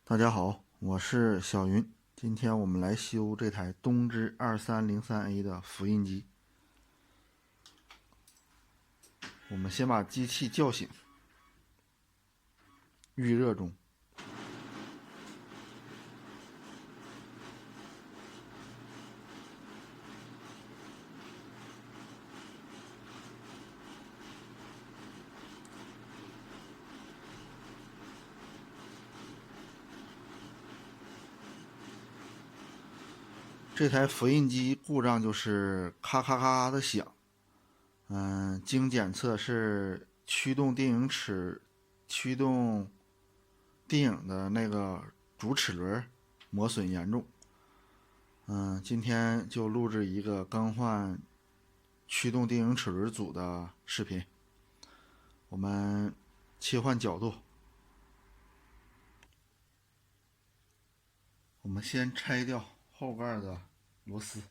大家好，我是小云。今天我们来修这台东芝 2303A 的复印机。我们先把机器叫醒，预热中。这台复印机故障就是咔咔咔的响。经检测是驱动电影的那个主齿轮磨损严重。今天就录制一个更换驱动电影齿轮组的视频。我们切换角度，我们先拆掉后盖的螺丝。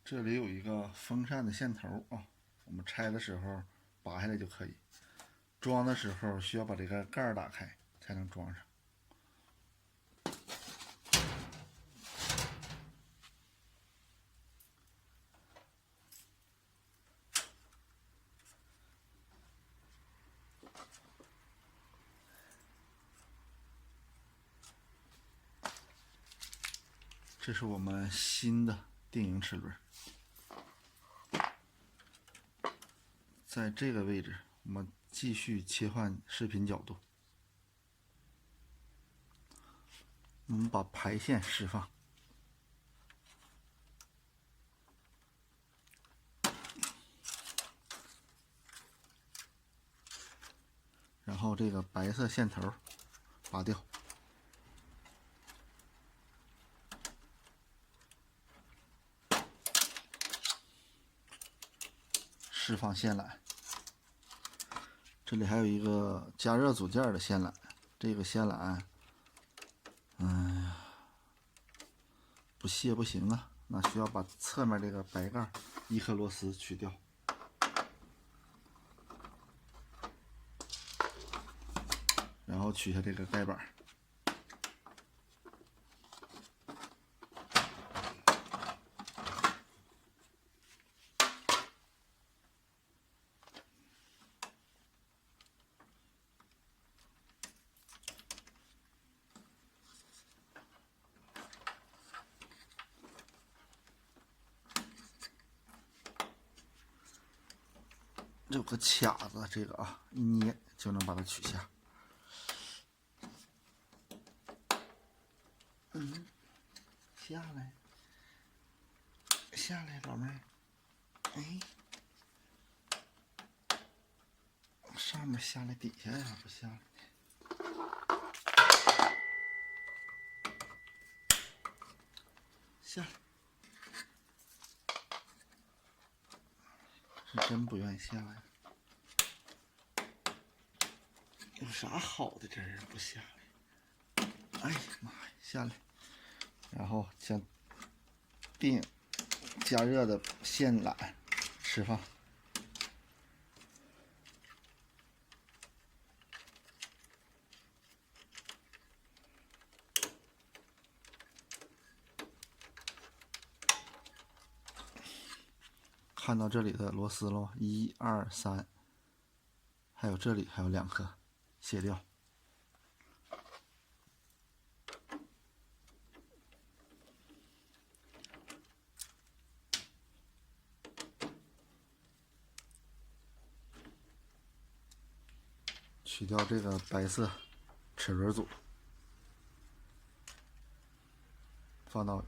这里有一个风扇的线头啊，我们拆的时候拔下来就可以，装的时候需要把这个盖儿打开才能装上。这是我们新的电影齿轮，在这个位置，我们继续切换视频角度。我们把排线释放，然后这个白色线头拔掉，释放线缆。这里还有一个加热组件的线缆，这个线缆，不卸不行啊，那需要把侧面这个白盖一颗螺丝取掉，然后取下这个盖板。有个卡子，这个啊，一捏就能把它取下。下来，下来，老妹儿。哎，上面下来，底下呀不下来。下来，是真不愿意下来。有啥好的这儿不下来？哎呀妈呀，下来！然后将电影加热的线缆释放。看到这里的螺丝喽，1、2、3，还有这里还有2颗，卸掉。取掉这个白色齿轮组。放到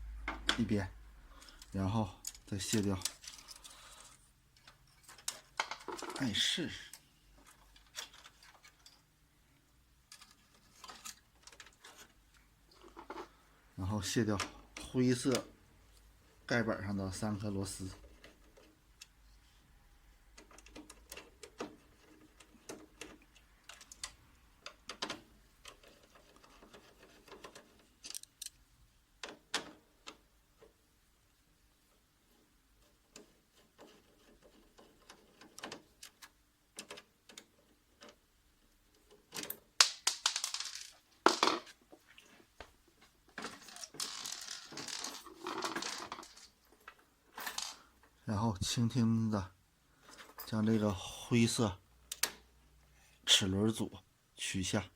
一边，然后再卸掉。哎，试试。然后卸掉灰色盖板上的3颗螺丝。然后轻轻的将这个灰色齿轮组取下，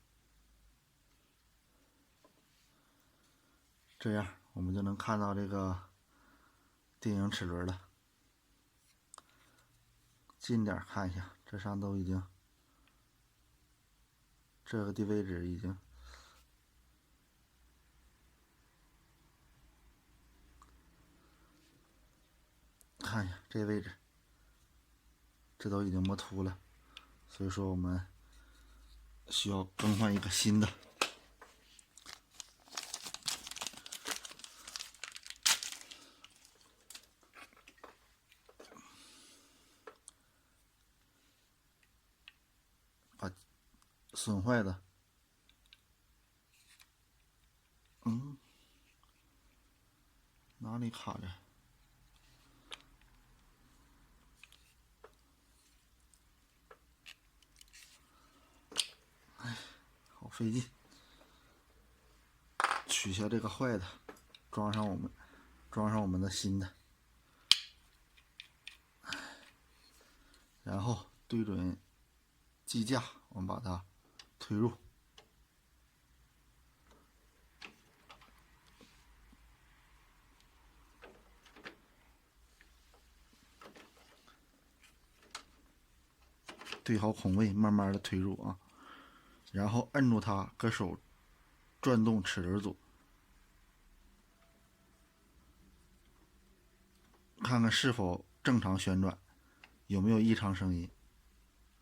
这样我们就能看到这个定影齿轮了。近点看一下，这上都已经，这个的位置已经看一下这位置，这都已经磨秃了，所以说我们需要更换一个新的。把损坏的，哪里卡着？哎，好费劲。取下这个坏的，装上我们的新的，然后对准机架，我们把它推入。对好孔位，慢慢的推入啊，然后摁住它，搁手转动齿轮组，看看是否正常旋转，有没有异常声音。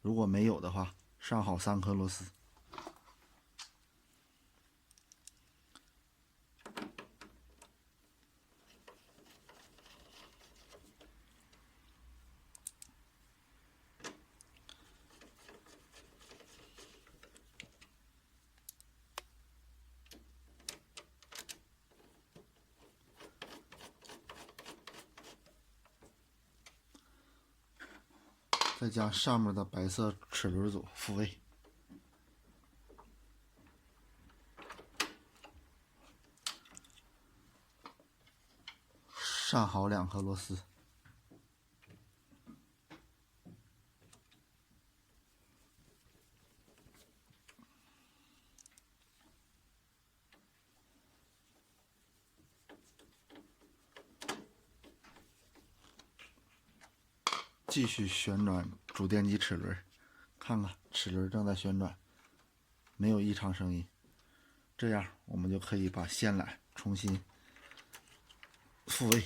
如果没有的话，上好3颗螺丝。再将上面的白色齿轮组复位，上好2颗螺丝。继续旋转主电机齿轮，看看齿轮正在旋转，没有异常声音。这样我们就可以把线缆重新复位。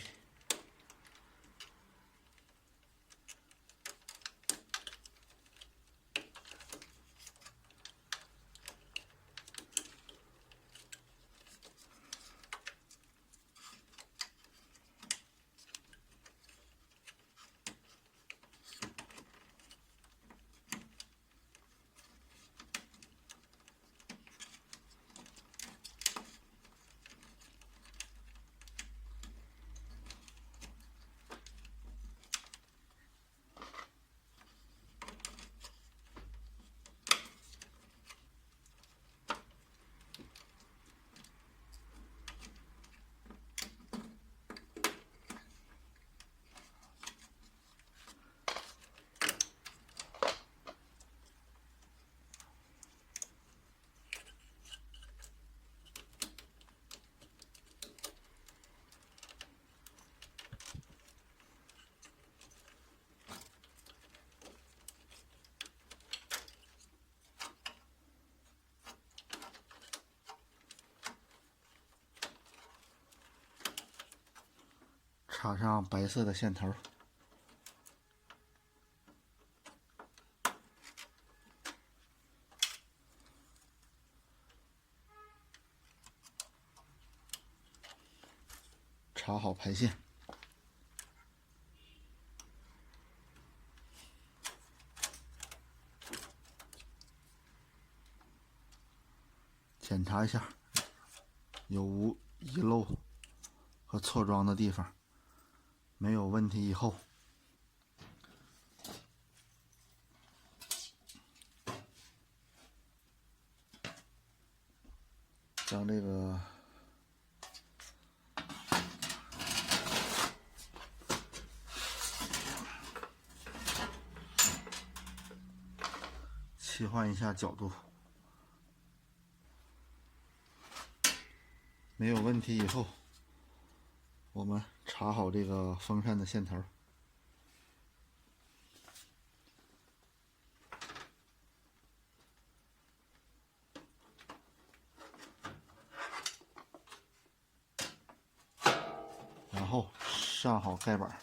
插上白色的线头，插好排线，检查一下有无遗漏和错装的地方，没有问题以后，将这个切换一下角度，没有问题以后，我们插好这个风扇的线头，然后上好盖板，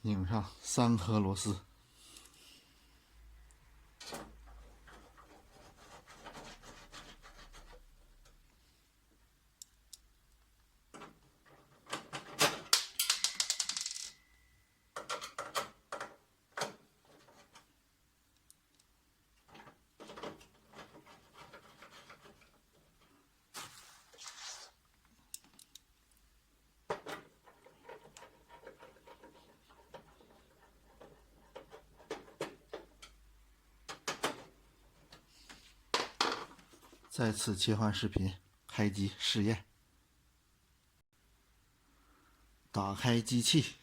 拧上3颗螺丝，再次切换视频，开机试验。打开机器，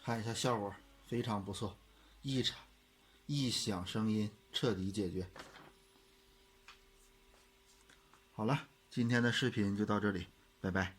看一下效果，非常不错，异响声音彻底解决。好了，今天的视频就到这里，拜拜。